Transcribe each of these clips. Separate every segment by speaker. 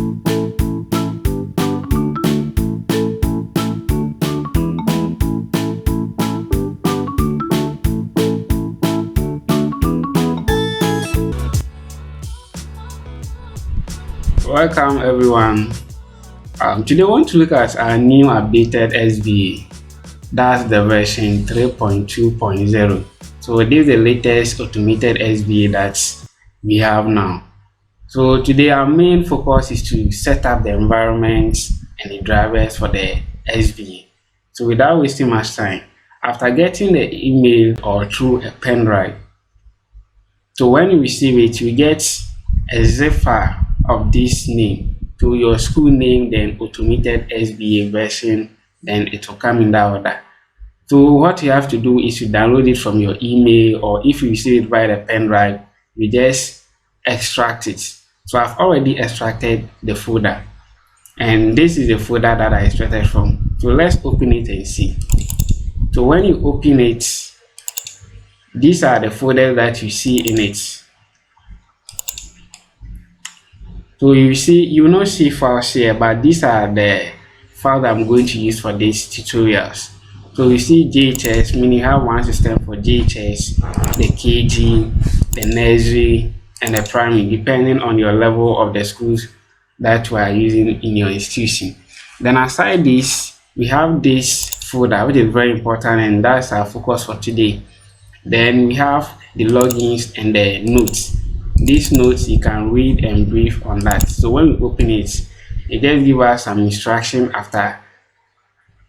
Speaker 1: Welcome everyone. Today we want to look at our new updated SBA. That's the version 3.2.0. So this is the latest automated SBA that we have now. So today our main focus is to set up the environment and the drivers for the SBA. So without wasting much time, after getting the email or through a pen drive, so when you receive it, you get a zip file of this name to your school name, then automated SBA version, then it will come in that order. So what you have to do is to download it from your email, or if you receive it via the pen drive, you just extract it. So I've already extracted the folder, and this is the folder that I extracted from. So let's open it and see. So when you open it, these are the folders that you see in it. So you will not see files here, but these are the files I'm going to use for these tutorials. So you see JHS, meaning you have one system for JHS, the KG, the nursery, and the primary, depending on your level of the schools that you are using in your institution. Then aside this, we have this folder, which is very important, and that's our focus for today. Then we have the logins and the notes. These notes you can read and brief on that. So when we open it, it just gives us some instruction after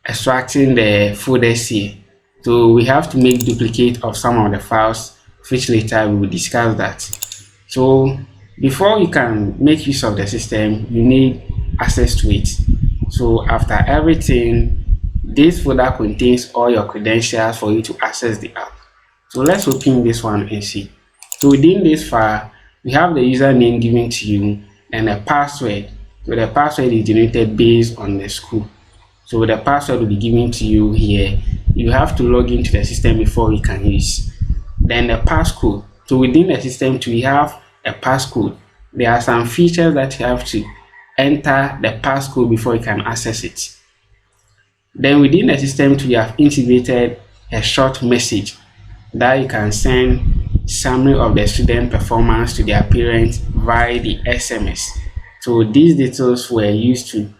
Speaker 1: extracting the folders here. So we have to make duplicate of some of the files, which later we will discuss that. So before you can make use of the system, you need access to it. So after everything, this folder contains all your credentials for you to access the app. So let's open this one and see. So within this file, we have the username given to you and a password. So the password is generated based on the school. So the password will be given to you here. You have to log into the system before you can use. Then the passcode. So within the system too, we have a passcode. There are some features that you have to enter the passcode before you can access it. Then within the system too, you have integrated a short message that you can send summary of the student performance to their parents via the SMS. So these details were used to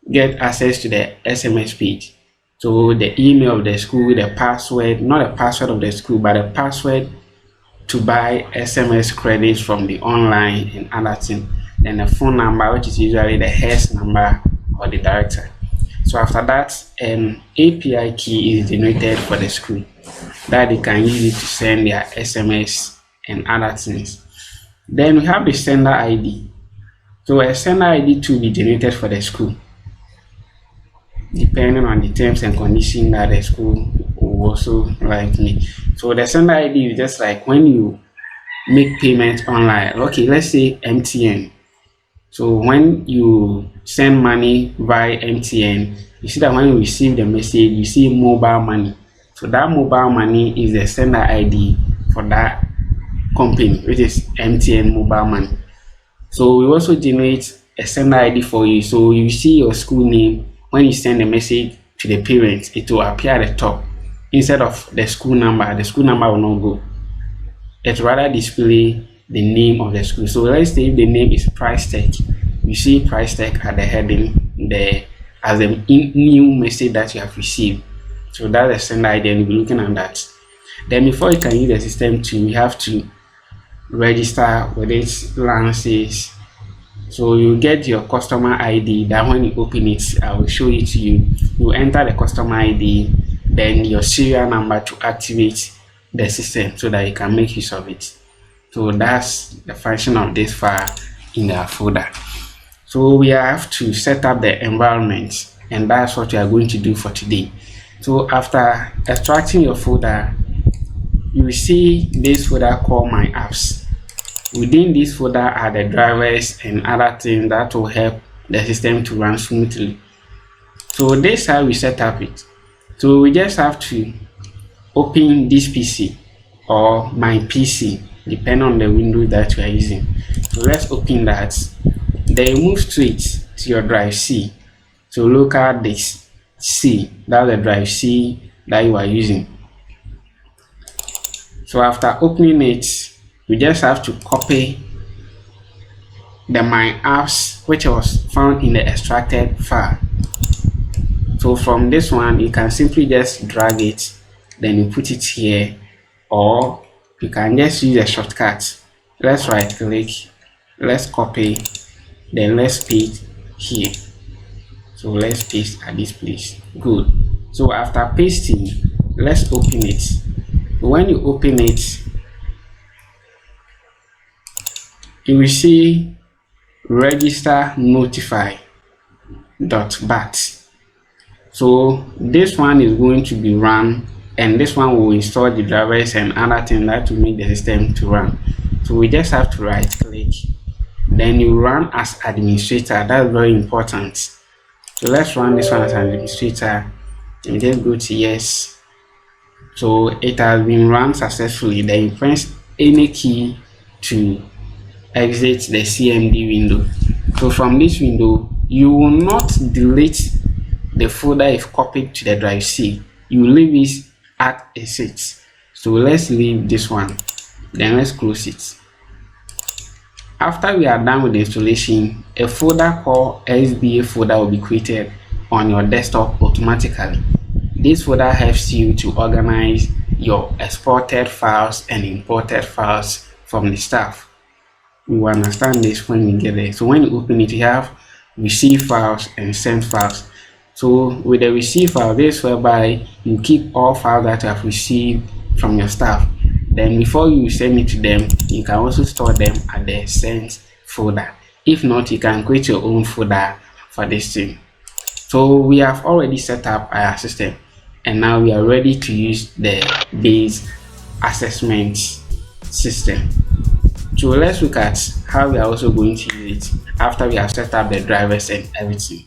Speaker 1: get access to the SMS page. So the email of the school, the password, not the password of the school, but the password to buy SMS credits from the online and other things. Then the phone number, which is usually the head's number or the director. So after that, an API key is generated for the school that they can use it to send their SMS and other things. Then we have the sender ID. So a sender ID to be generated for the school, depending on the terms and conditions that the school will also like me. So the sender ID is just like when you make payment online. Okay, let's say MTN. So when you send money via MTN, you see that when you receive the message, you see mobile money. So that mobile money is the sender ID for that company, which is MTN mobile money. So we also generate a sender ID for you. So you see your school name. When you send a message to the parents, it will appear at the top instead of the school number. The school number will not go. It rather display the name of the school. So let's say if the name is Price Tech, you see Price Tech at the heading there as a new message that you have received. So that's the sender ID, and we'll be looking at that. Then before you can use the system too, you have to register with its lances. So you get your customer ID that when you open it, I will show it to you. You enter the customer ID, then your serial number to activate the system so that you can make use of it. So that's the function of this file in the folder. So we have to set up the environment, and that's what we are going to do for today. So after extracting your folder, you will see this folder called My Apps. Within this folder are the drivers and other things that will help the system to run smoothly. So this is how we set up it. So we just have to open this PC or my PC, depending on the window that you are using. So let's open that. then you move straight to your drive C. So look at this C, that's the drive C that you are using. So after opening it, you just have to copy the my apps which was found in the extracted file. So from this one, you can simply just drag it, then you put it here, or you can just use a shortcut. Let's right click, let's copy, then let's paste here. So let's paste at this place. Good. So after pasting, let's open it. When you open it, you will see register notify .bat. So this one is going to be run, and this one will install the drivers and other things that will make the system to run. So we just have to right click, then you run as administrator. That's very important. So let's run this one as an administrator, and just go to yes. So it has been run successfully. Then you press any key to exit the CMD window. So from this window, you will not delete the folder if copied to the drive C. You leave it at a 6. So let's leave this one, then let's close it. After we are done with the installation, a folder called SBA folder will be created on your desktop automatically. This folder helps you to organize your exported files and imported files from the staff. We will understand this when we get there. So when you open it, you have receive files and send files. So with the receive file, this is whereby you keep all files that you have received from your staff. Then before you send it to them, you can also store them at the send folder. If not, you can create your own folder for this thing. So we have already set up our system, and now we are ready to use the base assessment system. So let's look at how we are also going to use it after we have set up the drivers and everything.